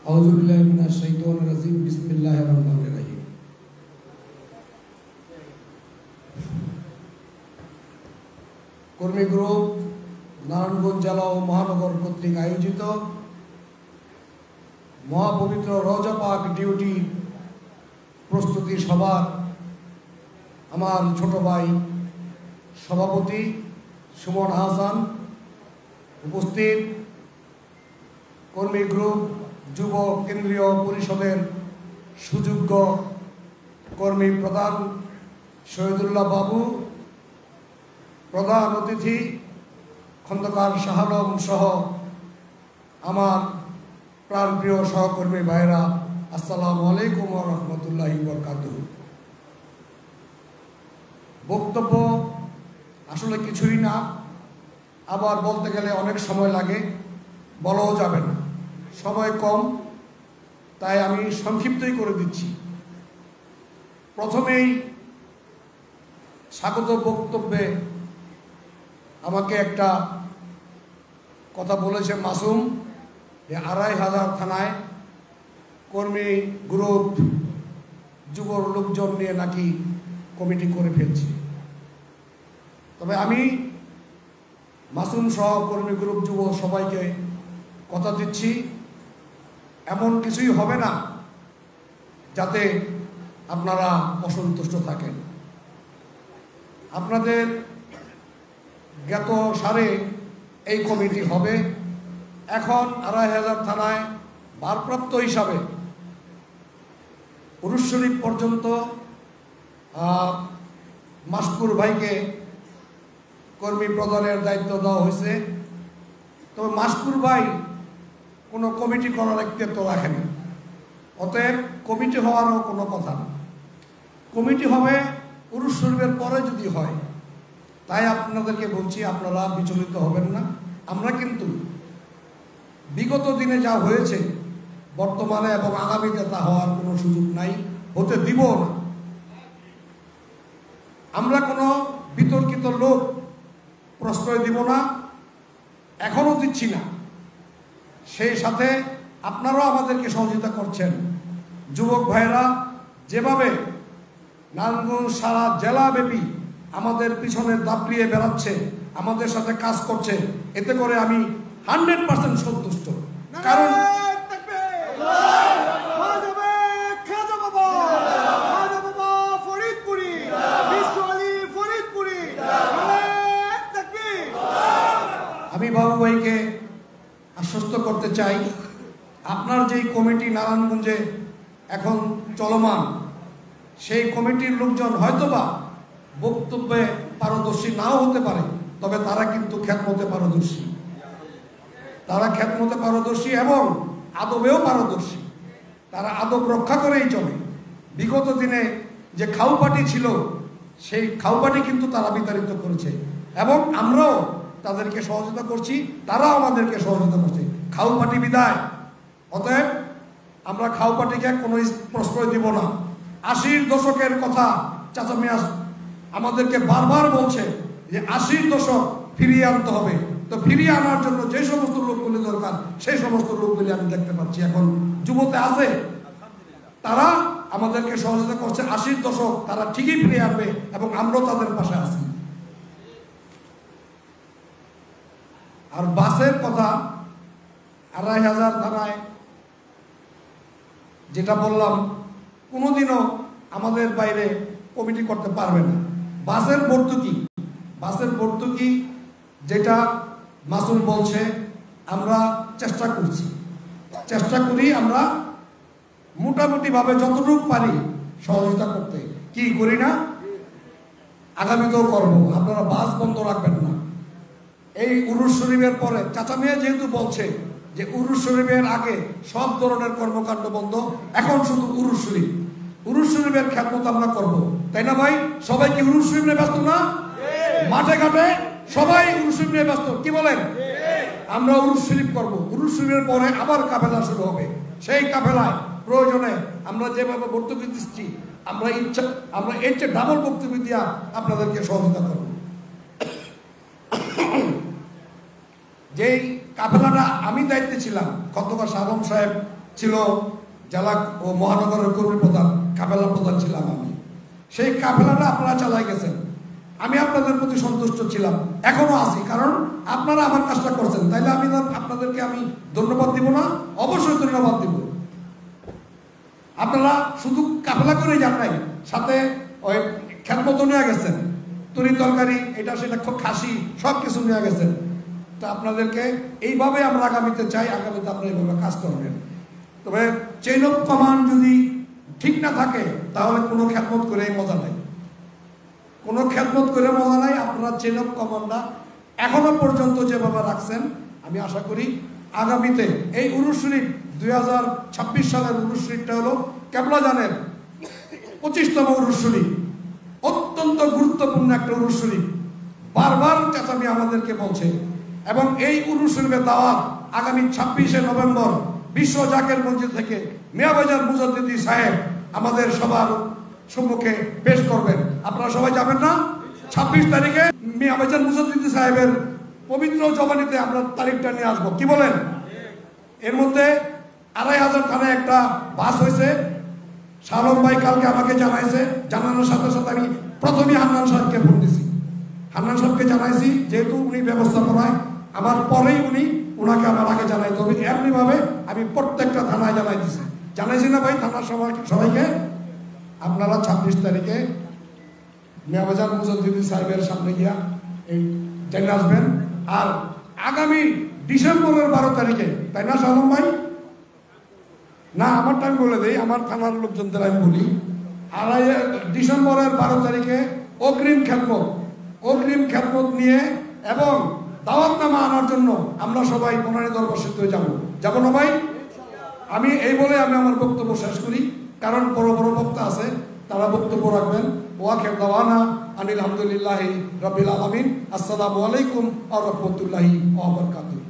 আউযুবিল্লাহি মিনাশ শাইতানির রাজিম। বিসমিল্লাহির রহমানির রহিম। কর্মী গ্রুপ নারায়ণগঞ্জ জেলা ও মহানগর কর্তৃক আয়োজিত মহাপবিত্র রওজা পাক ডিউটি প্রস্তুতি সভার আমার ছোট ভাই সভাপতি সুমন আহসান, উপস্থিত কর্মী গ্রুপ যুব কেন্দ্রীয় পরিষদের সুযোগ্য কর্মী প্রধান শহীদুল্লাহ বাবু, প্রধান অতিথি খন্দকার শাহ আলম সহ আমার প্রাণপ্রিয় সহকর্মী ভাইরা, আসসালামু আলাইকুম ওয়া রাহমাতুল্লাহি ওয়া বারাকাতুহু। বক্তব্য আসলে কিছুই না, আবার বলতে গেলে অনেক সময় লাগে, বলাও যাবে না, সময় কম, তাই আমি সংক্ষিপ্তই করে দিচ্ছি। প্রথমেই স্বাগত বক্তব্যে আমাকে একটা কথা বলেছে মাসুম, যে ২৫০০ থানায় কর্মী গ্রুপ যুব লোকজন নিয়ে নাকি কমিটি করে ফেলছে। তবে আমি মাসুম সহ কর্মী গ্রুপ যুব সবাইকে কথা দিচ্ছি, এমন কিছুই হবে না যাতে আপনারা অসন্তুষ্ট থাকেন। আপনাদের জ্ঞাত সারে এই কমিটি হবে। এখন ২৫০০ থানায় ভারপ্রাপ্ত হিসাবে উরুস শরীফ পর্যন্ত মাসকুর ভাইকে কর্মী প্রধানের দায়িত্ব দেওয়া হয়েছে। তবে মাসকুর ভাই কোনো কমিটি করার দায়িত্ব রাখেন, অতএব কমিটি হওয়ারও কোনো কথা না। কমিটি হবে উরুস শরীফের পরে যদি হয়, তাই আপনাদেরকে বলছি আপনারা বিচলিত হবেন না। আমরা কিন্তু বিগত দিনে যা হয়েছে, বর্তমানে এবং আগামীতে তা হওয়ার কোনো সুযোগ নাই, হতে দিব না। আমরা কোনো বিতর্কিত লোক প্রশ্রয় দিব না, এখনও দিচ্ছি না। সেই সাথে আপনারাও আমাদেরকে সহযোগিতা করছেন। যুবক ভাইরা যেভাবে নারায়ণগঞ্জ সারা জেলাব্যাপী আমাদের পিছনে দাপড়িয়ে বেড়াচ্ছে, আমাদের সাথে কাজ করছে, এতে করে আমি 100% সন্তুষ্ট। কারণ আমি বাবু ভাইকে আশ্বস্ত করতে চাই, আপনার যেই কমিটি নারায়ণগঞ্জে এখন চলমান, সেই কমিটির লোকজন হয়তোবা বক্তব্যে পারদর্শী নাও হতে পারে, তবে তারা কিন্তু খ্যাতমতে পারদর্শী। তারা খ্যাতমতে পারদর্শী এবং আদবেও পারদর্শী। তারা আদব রক্ষা করেই চলে। বিগত দিনে যে খাউপাটি ছিল, সেই খাউপাটি কিন্তু তারা বিতাড়িত করেছে এবং আমরাও তাদেরকে সহযোগিতা করছি, তারাও আমাদেরকে সহযোগিতা করছে। খাউপাটি বিদায়। অতএব আমরা খাউপাটিকে কোনো প্রশ্রয় দিব না। ৮০ দশকের কথা চাচা মিয়া আমাদেরকে বারবার বলছে যে ৮০ দশক ফিরিয়ে আনতে হবে। তো ফিরিয়ে আনার জন্য যে সমস্ত লোকগুলি দরকার, সেই সমস্ত লোকগুলি আমি দেখতে পাচ্ছি এখন যুবতে আছে। তারা আমাদেরকে সহযোগিতা করছে। ৮০ দশক তারা ঠিকই ফিরিয়ে আনবে এবং আমরাও তাদের পাশে আছি। আর বাসের কথা, ২৫০০ থানায় যেটা বললাম, কোনোদিনও আমাদের বাইরে কমিটি করতে পারবে না। বাসের ভর্তুকি যেটা মাসুল বলছে, আমরা চেষ্টা করি আমরা মোটামুটিভাবে যতটুকু পারি সহযোগিতা করতে। কি করি না, আগামীতেও করবো। আপনারা বাস বন্ধ রাখবেন না। এই উরুস শরীফের পরে চাচা মিয়া যেহেতু বলছে যে উরুস শরীফের আগে সব ধরনের কর্মকাণ্ড বন্ধ, এখন শুধু উরুস শরীফের খ্যাতমত আমরা করব, তাই না ভাই? সবাই কি উরুস শরীফ নিয়ে ব্যস্ত না? মাঠে ঘাটে সবাই উরুস শরীফ নিয়ে ব্যস্ত, কি বলেন? আমরা উরুস শরীফ করবো। উরুস শরীফের পরে আবার কাফেলা শুরু হবে। সেই কাফেলায় প্রয়োজনে আমরা যেভাবে ভর্তুকি দিচ্ছি, আমরা এর চেয়ে ডাবল বক্তব্য দিয়া আপনাদেরকে সহযোগিতা করব। যেই কাফেলাটা আমি দায়িত্বে ছিলাম, খন্দকার শাহ আলম সাহেব ছিল জেলা ও মহানগরের কর্মী প্রধান, কাফেলা প্রধান ছিলাম আমি। সেই কাফেলাটা আপনারা চালাই গেছেন। আমি আপনাদের প্রতি সন্তুষ্ট ছিলাম, এখনো আছি, কারণ আপনারা আমার কাজটা করছেন। তাইলে আমি আপনাদেরকে আমি ধন্যবাদ দিব না? অবশ্যই ধন্যবাদ দিব। আপনারা শুধু কাফেলা করে যান নাই, সাথে ওই খেদমত নিয়ে গেছেন, তরি তরকারি এটা সেটা খাসি সব কিছু নিয়ে গেছেন। তো আপনাদেরকে এইভাবে আমরা আগামীতে চাই, আগামীতে আপনারা এইভাবে কাজ করবেন। তবে চেইন অফ কমান্ড যদি ঠিক না থাকে তাহলে কোনো খেদমত করে মজা নাই, কোনো খেদমত করে মজা নাই। আপনারা চেইন অফ কমান্ডটা এখনো পর্যন্ত যেভাবে রাখছেন, আমি আশা করি আগামীতে এই উরুস শরীফ 2026 সালের উরুস শরীফটা হলো কেবলাজানের 25তম উরুস শরীফ, অত্যন্ত গুরুত্বপূর্ণ একটা উরুস শরীফ। বারবার চাচামি আমাদেরকে বলছে, এবং এই উরুস শরীফের দাওয়াত আগামী 26শে নভেম্বর বিশ্ব জাকের মসজিদ থেকে মিয়াবাজার মুজাদ্দিদি সাহেব আমাদের সবার সম্মুখে পেশ করবেন। আপনারা সবাই যাবেন না? 26 তারিখে মিয়াবাজার মুজাদ্দিদি সাহেবের পবিত্র জবানিতে আমরা তারিখটা নিয়ে আসবো, কি বলেন? এর মধ্যে 2500 থানায় একটা বাস হয়েছে। শালম ভাই কালকে আমাকে জানাইছে, জানানোর সাথে সাথে আমি প্রথমেই হান্নান সাহেবকে ফোন দিছি। হান্নান সাহেবকে জানাইছি, যেহেতু উনি ব্যবস্থাপনায় আমার পরেই উনি, ওনাকে আমার আগে জানাইতে হবে। এমনিভাবে আমি প্রত্যেকটা থানায় জানাইছি না ভাই, থানার সবাইকে আপনারা 26 তারিখে মিয়াবাজার মুজাদ্দিদি সাহেবের সামনে গিয়া এই জেনে আসবেন। আর আগামী ডিসেম্বরের 12 তারিখে, তাই না শালম ভাই? না, আমারটা আমি বলে দিই, আমার থানার লোকজনদের আমি বলি। আর ডিসেম্বরের 12 তারিখে অগ্রিম খেদমত নিয়ে এবং দাওয়াতনামা আনার জন্য আমরা সবাই বনানী দরবার শরীফে যাব না ভাই? আমি এই বলে আমি আমার বক্তব্য শেষ করি, কারণ বড় বড় বক্তা আছে, তারা বক্তব্য রাখবেন। ওয়াখির দাওয়ানা আনিল হামদুলিল্লাহি রাব্বিল আলামিন। আসসালামু আলাইকুম ওয়া রাহমাতুল্লাহি ওয়া বারাকাতুহু।